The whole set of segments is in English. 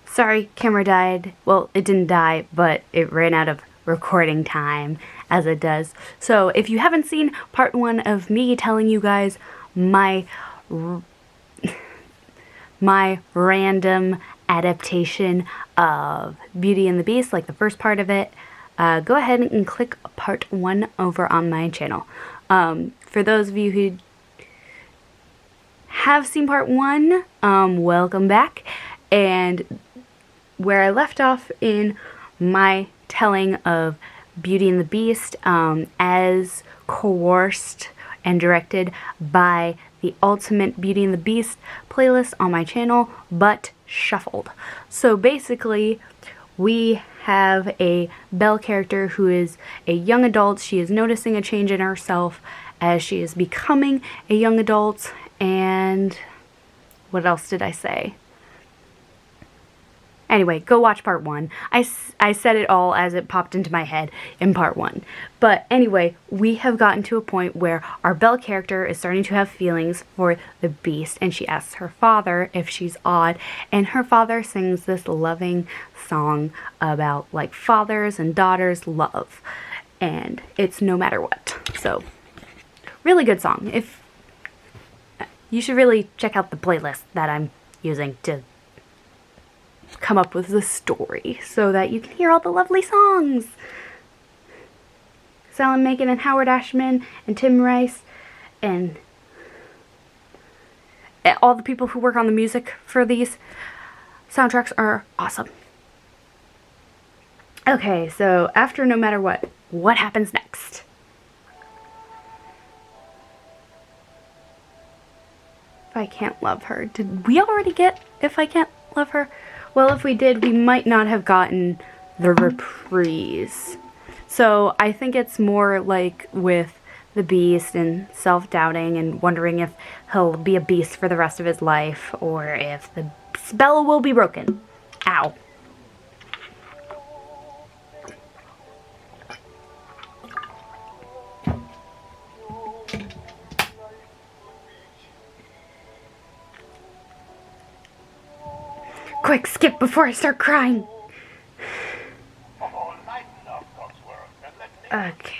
Sorry, camera died. Well, it didn't die, but it ran out of recording time, as it does. So if you haven't seen part 1 of me telling you guys my random adaptation of Beauty and the Beast, like the first part of it, go ahead and click part 1 over on my channel. For those of you who have seen part 1, welcome back. And where I left off in my telling of Beauty and the Beast, as coerced and directed by the Ultimate Beauty and the Beast playlist on my channel, but shuffled. So basically, we have a Belle character who is a young adult. She is noticing a change in herself as she is becoming a young adult. And what else did I say? Anyway, go watch part 1. I said it all as it popped into my head in part 1. But anyway, we have gotten to a point where our Belle character is starting to have feelings for the Beast, and she asks her father if she's odd, and her father sings this loving song about like fathers and daughters love, and it's No Matter What. So, really good song. If you should really check out the playlist that I'm using to come up with the story so that you can hear all the lovely songs. Alan Menken and Howard Ashman and Tim Rice and all the people who work on the music for these soundtracks are awesome. Okay, so after No Matter what happens next? If I Can't Love Her. Did we already get If I Can't Love Her? Well, if we did, we might not have gotten the reprise. So I think it's more like with the Beast and self-doubting and wondering if he'll be a beast for the rest of his life or if the spell will be broken. Ow. Quick, skip before I start crying. Okay.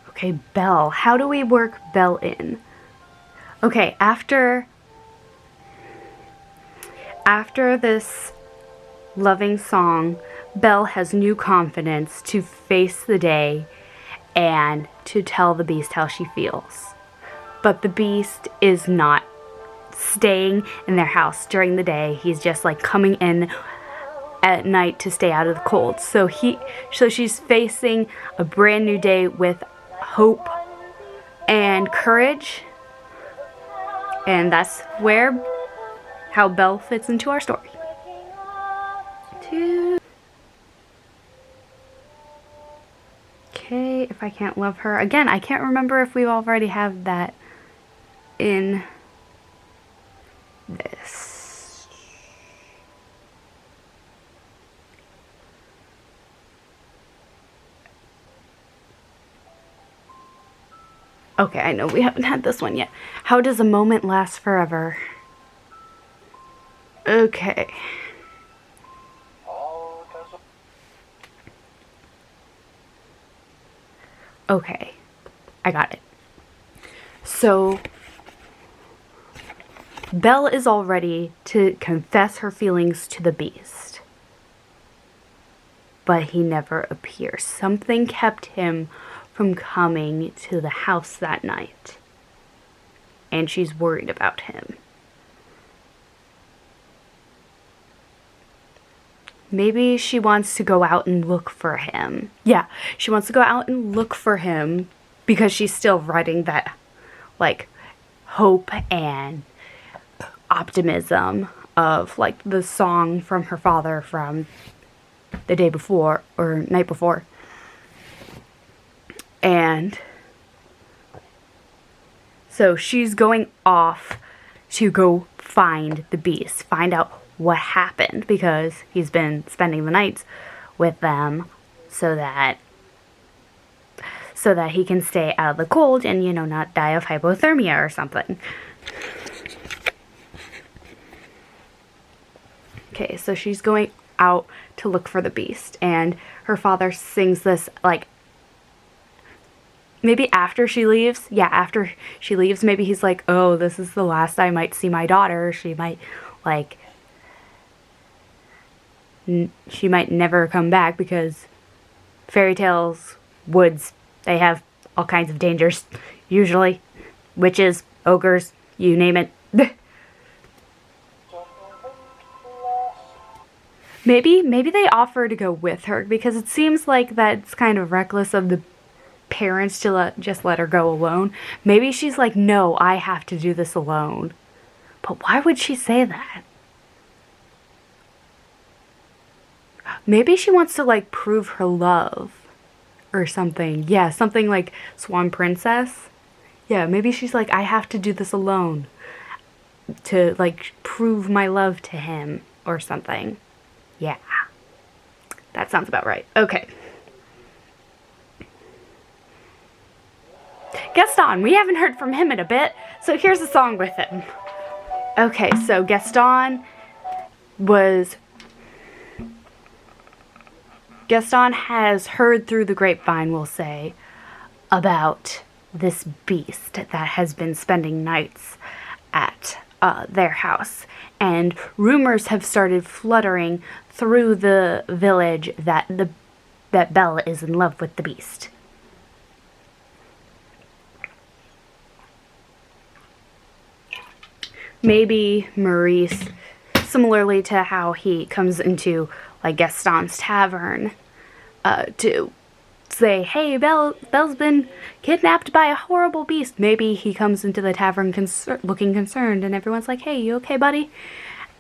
Okay, Belle. How do we work Belle in? Okay, after this loving song, Belle has new confidence to face the day and to tell the Beast how she feels. But the Beast is not staying in their house during the day. He's just like coming in at night to stay out of the cold. So she's facing a brand new day with hope and courage. And that's how Belle fits into our story. Okay, If I Can't Love Her. Again, I can't remember if we already have that in this. Okay, I know we haven't had this one yet. How does a moment last forever? Okay. Okay, I got it. So Belle is all ready to confess her feelings to the Beast. But he never appears. Something kept him from coming to the house that night. And she's worried about him. Maybe she wants to go out and look for him. Yeah, she wants to go out and look for him because she's still writing that, like, hope and optimism of like the song from her father from the day before or night before. And so she's going off to go find the Beast, find out what happened, because he's been spending the nights with them so that he can stay out of the cold and, you know, not die of hypothermia or something. Okay, so she's going out to look for the beast, and her father sings this, like, maybe after she leaves. Yeah, after she leaves, maybe he's like, oh, this is the last I might see my daughter. She might, like, she might never come back, because fairy tales, woods, they have all kinds of dangers, usually. Witches, ogres, you name it. Maybe they offer to go with her, because it seems like that's kind of reckless of the parents to just let her go alone. Maybe she's like, no, I have to do this alone. But why would she say that? Maybe she wants to, like, prove her love or something. Yeah, something like Swan Princess. Yeah, maybe she's like, I have to do this alone to, like, prove my love to him or something. Yeah, that sounds about right. Okay. Gaston, we haven't heard from him in a bit, so here's a song with him. Okay, so Gaston has heard through the grapevine, we'll say, about this beast that has been spending nights at their house. And rumors have started fluttering through the village that Belle is in love with the beast. Maybe Maurice, similarly to how he comes into, like, Gaston's tavern to say, hey, Belle's been kidnapped by a horrible beast. Maybe he comes into the tavern looking concerned, and everyone's like, hey, you okay, buddy?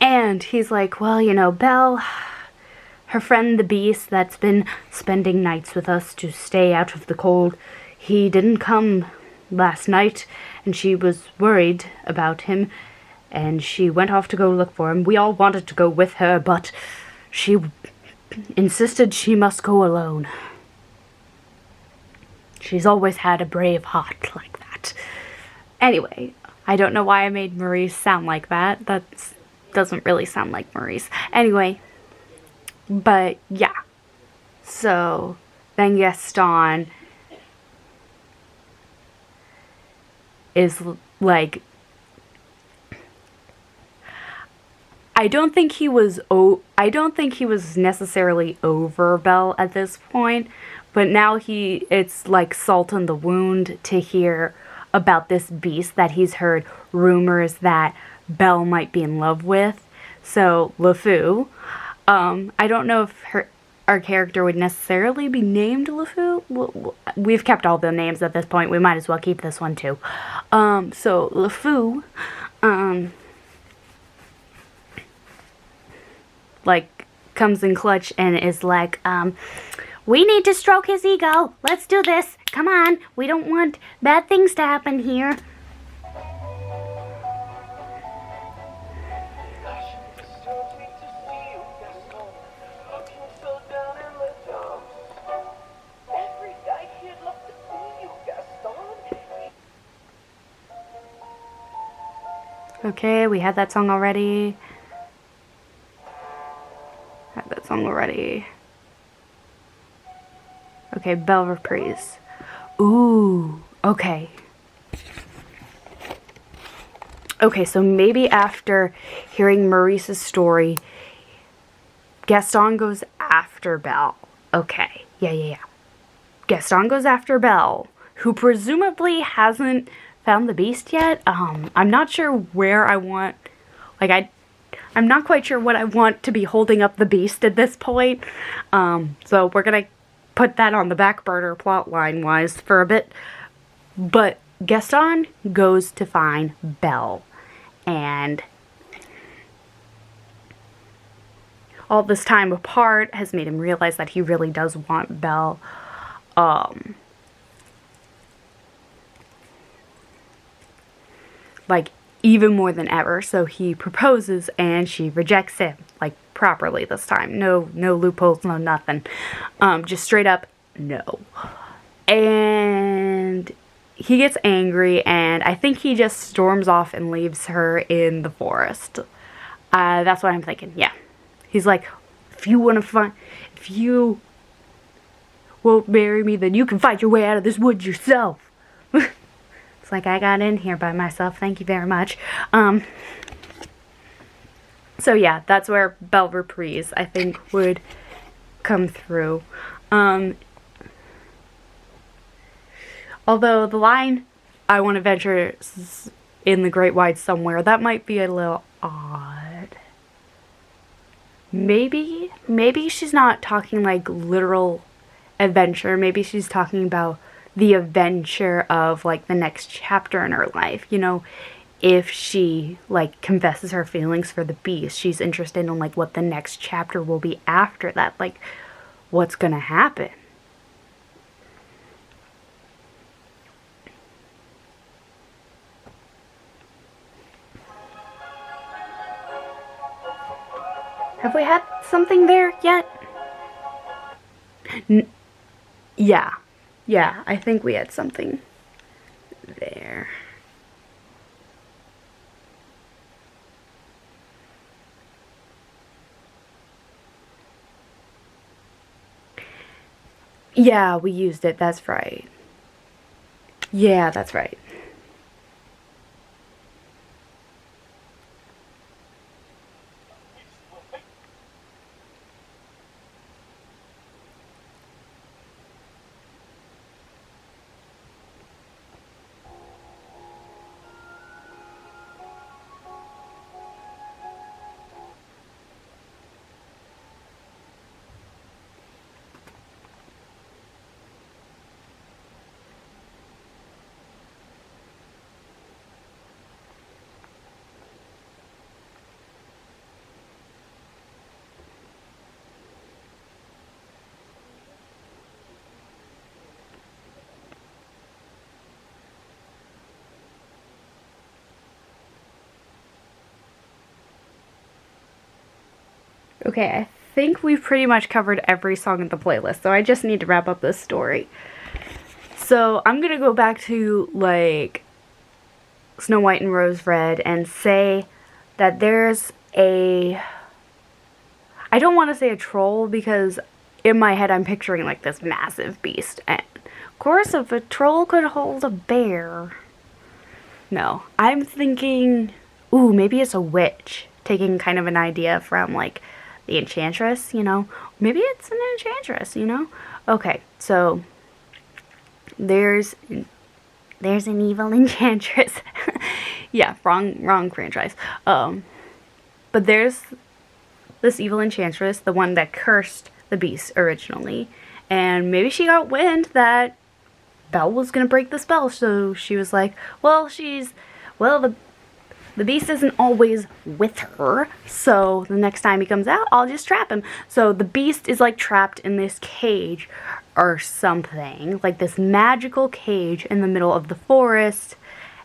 And he's like, well, you know, Belle, her friend the beast that's been spending nights with us to stay out of the cold, he didn't come last night, and she was worried about him, and she went off to go look for him. We all wanted to go with her, but she insisted she must go alone. She's always had a brave heart like that. Anyway, I don't know why I made Maurice sound like that. That doesn't really sound like Maurice. Anyway, but yeah. So then Gaston is like, I don't think he was necessarily over Belle at this point, but now it's like salt in the wound to hear about this beast that he's heard rumors that Belle might be in love with. So LeFou, I don't know if our character would necessarily be named LeFou. We've kept all the names at this point. We might as well keep this one too. So LeFou, like, comes in clutch and is like, we need to stroke his ego. Let's do this. Come on. We don't want bad things to happen here. Okay, we had that song already. Okay, Belle reprise. Ooh, okay. Okay, so maybe after hearing Maurice's story, Gaston goes after Belle. Okay, yeah. Gaston goes after Belle, who presumably hasn't found the beast yet. I'm not sure where I want, like, I'm not quite sure what I want to be holding up the beast at this point. So we're gonna put that on the back burner plotline wise for a bit. But Gaston goes to find Belle, and all this time apart has made him realize that he really does want Belle. Like, even more than ever. So he proposes and she rejects him, like, properly this time. No loopholes, no nothing. Just straight up no. And he gets angry, and I think he just storms off and leaves her in the forest. That's what I'm thinking. Yeah. He's like, if you won't marry me, then you can fight your way out of this woods yourself. It's like, I got in here by myself, thank you very much. So yeah, that's where Belle Reprise, I think, would come through. Although the line, I want to venture in the great wide somewhere, that might be a little odd. Maybe she's not talking like literal adventure. Maybe she's talking about the adventure of like the next chapter in her life. You know, if she like confesses her feelings for the beast, she's interested in like what the next chapter will be after that. Like, what's gonna happen? Have we had something there yet? Yeah. Yeah, I think we had something there. Yeah, we used it, that's right. Yeah, that's right. Okay, I think we've pretty much covered every song in the playlist, so I just need to wrap up this story. So I'm gonna go back to, like, Snow White and Rose Red and say that there's a... I don't want to say a troll because in my head I'm picturing, like, this massive beast. And, of course, if a troll could hold a bear... No, I'm thinking... Ooh, maybe it's a witch. Taking kind of an idea from, like, the Enchantress, you know? Maybe it's an Enchantress, you know? Okay, so there's an evil Enchantress. Yeah, wrong franchise. But there's this evil Enchantress, the one that cursed the beast originally, and maybe she got wind that Belle was gonna break the spell, so she was like, the beast isn't always with her, so the next time he comes out, I'll just trap him. So the beast is like trapped in this cage or something, like this magical cage in the middle of the forest,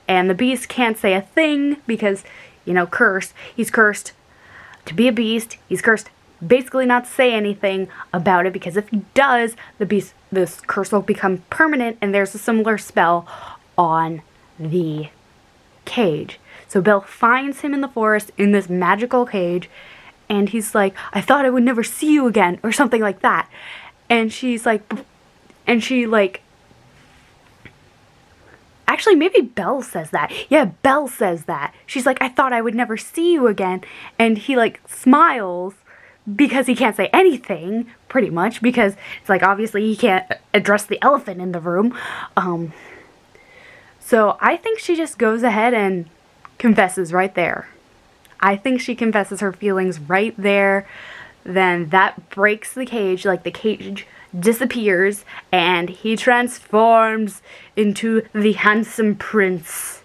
and the beast can't say a thing because, you know, he's cursed to be a beast. He's cursed basically not to say anything about it, because if he does, this curse will become permanent, and there's a similar spell on the cage. So Belle finds him in the forest in this magical cage, and he's like, I thought I would never see you again, or something like that. And she's like, actually, maybe Belle says that. Yeah, Belle says that. She's like, I thought I would never see you again. And he, like, smiles because he can't say anything, pretty much, because it's like, obviously he can't address the elephant in the room. So I think she just goes ahead and confesses right there. I think she confesses her feelings right there. Then that breaks the cage, like the cage disappears, and he transforms into the handsome prince.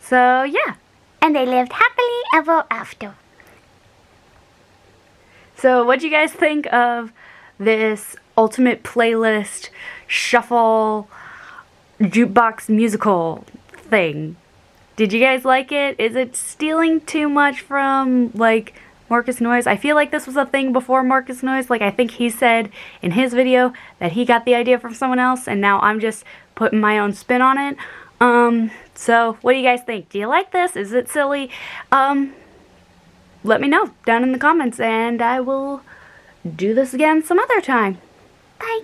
So yeah. And they lived happily ever after. So what do you guys think of this ultimate playlist shuffle jukebox musical thing? Did you guys like it? Is it stealing too much from, like, Marcus Noise? I feel like this was a thing before Marcus Noise. Like, I think he said in his video that he got the idea from someone else, and now I'm just putting my own spin on it. So what do you guys think? Do you like this? Is it silly? Let me know down in the comments, and I will do this again some other time. Bye.